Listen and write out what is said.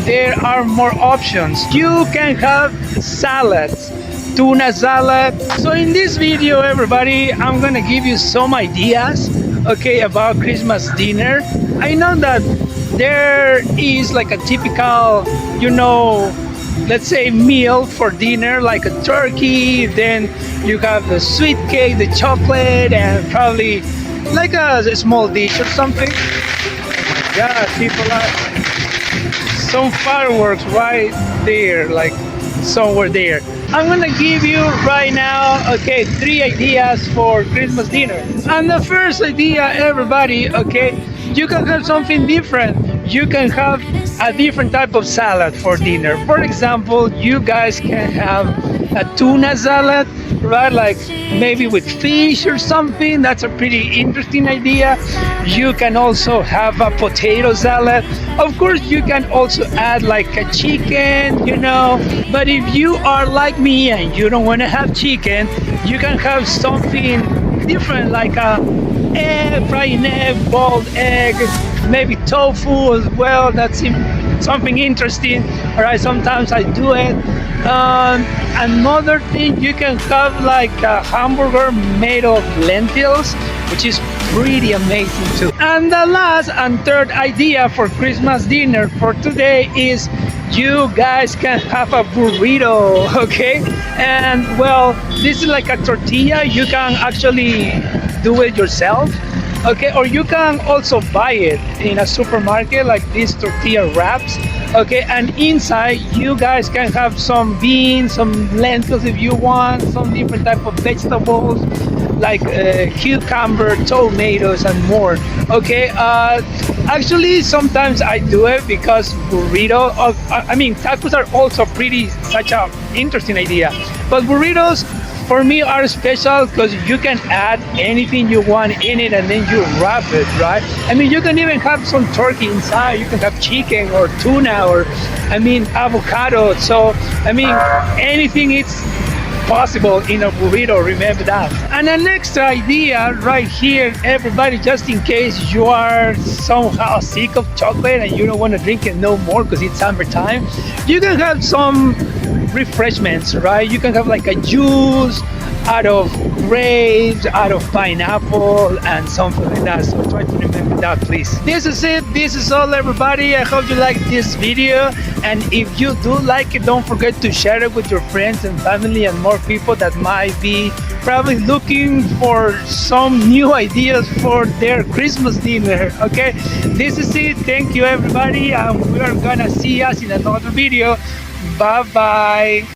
there are more options. You can have salads, tuna salad. So in this video, everybody, I'm gonna give you some ideas, okay, about Christmas dinner. I know that there is like a typical, let's say meal for dinner, like a turkey, then you have the sweet cake, the chocolate, and probably like a small dish or something. Yeah, people are some fireworks right there, like somewhere there. I'm gonna give you right now, okay, 3 ideas for Christmas dinner. And the first idea, everybody, okay, you can have something different. You can have a different type of salad for dinner. For example, you guys can have a tuna salad, right? Like maybe with fish or something. That's a pretty interesting idea. You can also have a potato salad. Of course, you can also add like a chicken, But if you are like me and you don't want to have chicken, you can have something different, like a egg, frying egg, boiled egg, maybe tofu as well. That's something interesting. All right, sometimes I do it. Another thing, you can have like a hamburger made of lentils, which is pretty amazing too. And the last and third idea for Christmas dinner for today is you guys can have a burrito, okay? And well, this is like a tortilla. You can actually do it yourself, okay? Or you can also buy it in a supermarket, like these tortilla wraps, okay? And inside you guys can have some beans, some lentils if you want, some different type of vegetables like cucumber, tomatoes, and more, okay? Actually, sometimes I do it because tacos are also such a interesting idea, but burritos for me are special because you can add anything you want in it and then you wrap it, right? You can even have some turkey inside. You can have chicken or tuna or avocado. So anything is possible in a burrito, remember that. And the next idea right here, everybody, just in case you are somehow sick of chocolate and you don't want to drink it no more because it's summertime, you can have some refreshments, right? You can have like a juice out of grapes, out of pineapple, and something like that. So try to remember that, please. This is it. This is all, everybody. I hope you like this video, and if you do like it, don't forget to share it with your friends and family and more people that might be probably looking for some new ideas for their Christmas dinner, okay? This is it. Thank you, everybody, and we are gonna see us in another video. Bye bye.